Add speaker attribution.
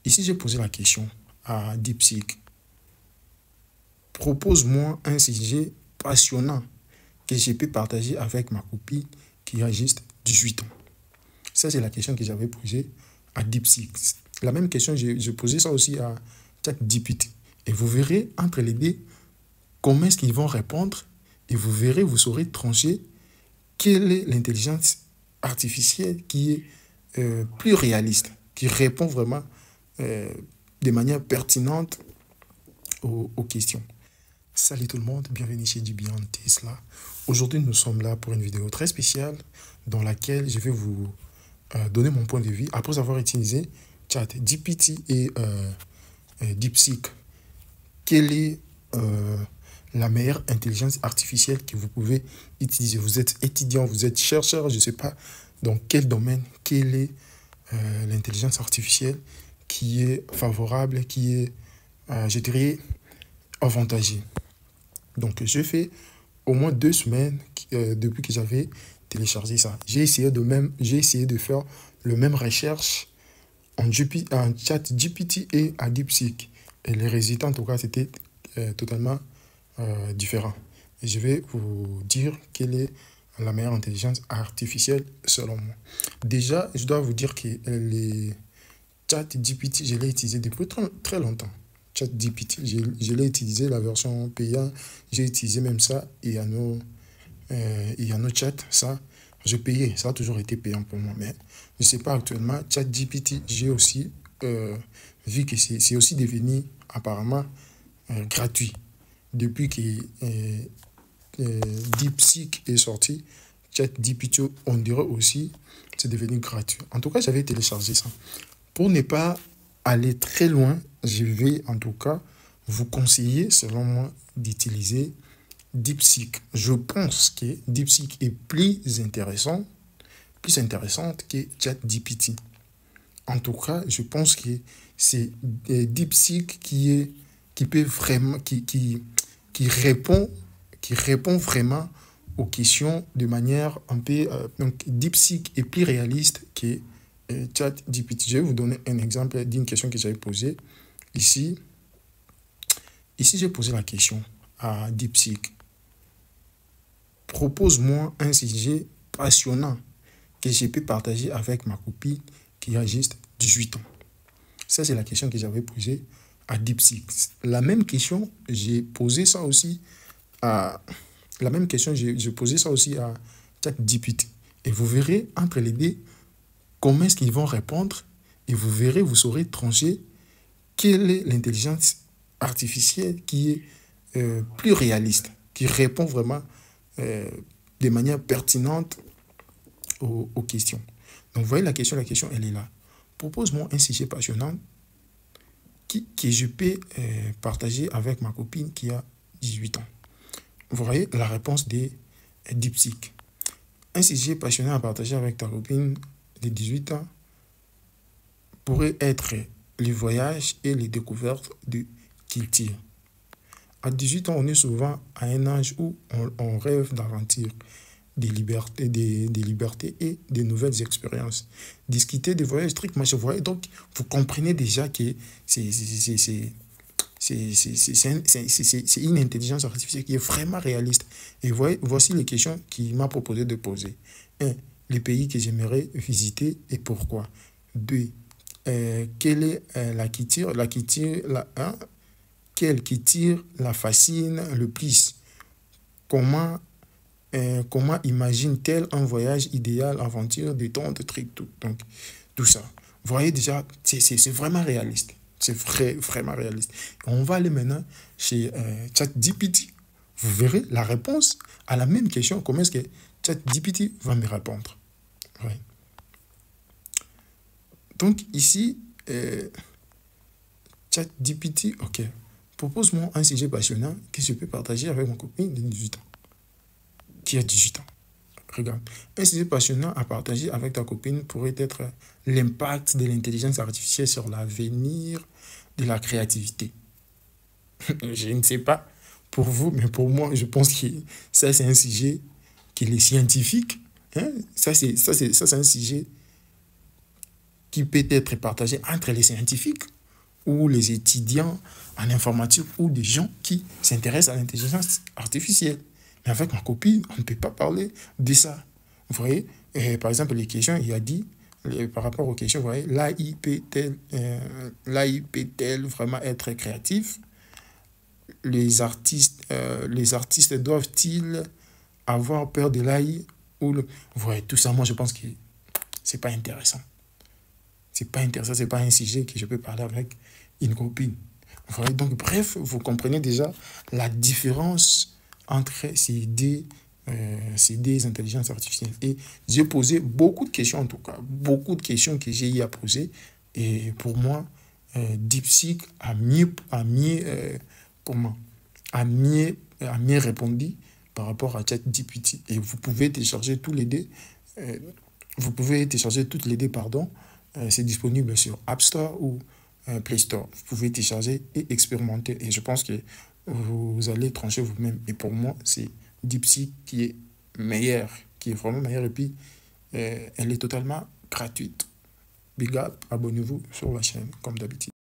Speaker 1: Ici, j'ai posé la question à DeepSeek. Propose-moi un sujet passionnant que je peux partager avec ma copine qui a juste 18 ans. Ça, c'est la question que j'avais posée à DeepSeek. La même question, j'ai posé ça aussi à ChatGPT. Et vous verrez, entre les deux, comment est-ce qu'ils vont répondre. Et vous verrez, vous saurez trancher quelle est l'intelligence artificielle qui est plus réaliste, qui répond vraiment de manière pertinente aux questions. Salut tout le monde, bienvenue chez Beyond Tesla. Aujourd'hui, nous sommes là pour une vidéo très spéciale dans laquelle je vais vous donner mon point de vue après avoir utilisé ChatGPT et DeepSeek. Quelle est la meilleure intelligence artificielle que vous pouvez utiliser? Vous êtes étudiant, vous êtes chercheur, je ne sais pas dans quel domaine, quelle est l'intelligence artificielle qui est favorable, qui est, je dirais, avantagée. Donc, je fais au moins 2 semaines depuis que j'avais téléchargé ça. J'ai essayé de faire le même recherche en ChatGPT et à DeepSeek. Et les résultats, en tout cas, c'était totalement différent. Et je vais vous dire quelle est la meilleure intelligence artificielle selon moi. Déjà, je dois vous dire que les ChatGPT, je l'ai utilisé depuis très longtemps. ChatGPT, je l'ai utilisé, la version payante, j'ai utilisé même ça, et il y a nos chats, ça, je payais, ça a toujours été payant pour moi, mais je ne sais pas actuellement, ChatGPT, j'ai aussi vu que c'est aussi devenu apparemment gratuit. Depuis que DeepSeek est sorti, ChatGPT, on dirait aussi, c'est devenu gratuit. En tout cas, j'avais téléchargé ça. Pour ne pas aller très loin, je vais en tout cas vous conseiller, selon moi, d'utiliser DeepSeek. Je pense que DeepSeek est plus intéressante que ChatGPT. En tout cas, je pense que c'est DeepSeek qui peut vraiment, qui répond vraiment aux questions de manière un peu... donc, DeepSeek est plus réaliste que ChatGPT. Je vais vous donner un exemple d'une question que j'avais posée. Ici, j'ai posé la question à DeepSeek. Propose-moi un sujet passionnant que je peux partager avec ma copine qui a juste 18 ans. Ça, c'est la question que j'avais posée à DeepSeek. La même question, j'ai posé ça aussi à ChatGPT. Et vous verrez, entre les deux, comment est-ce qu'ils vont répondre. Et vous verrez, vous saurez trancher quelle est l'intelligence artificielle qui est plus réaliste, qui répond vraiment de manière pertinente aux questions. Donc, vous voyez la question, elle est là. Propose-moi un sujet passionnant que je peux partager avec ma copine qui a 18 ans. Vous voyez la réponse de DeepSeek. Un sujet passionnant à partager avec ta copine de 18 ans pourrait être les voyages et les découvertes de culture. À 18 ans, on est souvent à un âge où on rêve d'aventure, des libertés et de nouvelles expériences. Discuter des voyages strict, vous voyez, donc vous comprenez déjà que c'est une intelligence artificielle qui est vraiment réaliste. Et voici les questions qu'il m'a proposé de poser. 1. Les pays que j'aimerais visiter et pourquoi. 2. Quelle est quelle culture la fascine le plus? Comment imagine-t-elle un voyage idéal, aventure, détente, truc, tout. Donc, tout ça. Vous voyez déjà, c'est vraiment réaliste. C'est vraiment réaliste. On va aller maintenant chez ChatGPT. Vous verrez la réponse à la même question. Comment est-ce que ChatGPT va me répondre? Ouais. Donc, ici, ChatGPT, ok. Propose-moi un sujet passionnant que je peux partager avec mon copine de 18 ans. Qui a 18 ans. Regarde. Un sujet passionnant à partager avec ta copine pourrait être l'impact de l'intelligence artificielle sur l'avenir de la créativité. Je ne sais pas pour vous, mais pour moi, je pense que ça, c'est un sujet qui est scientifique. Hein? Ça, c'est un sujet qui peut être partagé entre les scientifiques. ou les étudiants en informatique ou des gens qui s'intéressent à l'intelligence artificielle. Mais avec ma copine, on ne peut pas parler de ça. Vous voyez, par exemple, les questions, il a dit, par rapport aux questions, vous voyez, l'AI peut-elle vraiment être créatif? Les artistes doivent-ils avoir peur de l'AI? Vous voyez, tout ça, moi, je pense que c'est pas intéressant. C'est pas intéressant, c'est pas un sujet que je peux parler avec une copine. Vous voyez, donc, bref, vous comprenez déjà la différence entre ces deux intelligences artificielles. Et j'ai posé beaucoup de questions, en tout cas, beaucoup de questions que j'ai eu à poser. Et pour moi, DeepSeek a mieux répondu par rapport à ChatGPT. Et vous pouvez télécharger tous les deux. Vous pouvez télécharger toutes les deux, pardon. C'est disponible sur App Store ou Play Store. Vous pouvez télécharger et expérimenter. Et je pense que vous allez trancher vous-même. Et pour moi, c'est DeepSeek qui est meilleur, qui est vraiment meilleur. Et puis, elle est totalement gratuite. Big up, abonnez-vous sur la chaîne, comme d'habitude.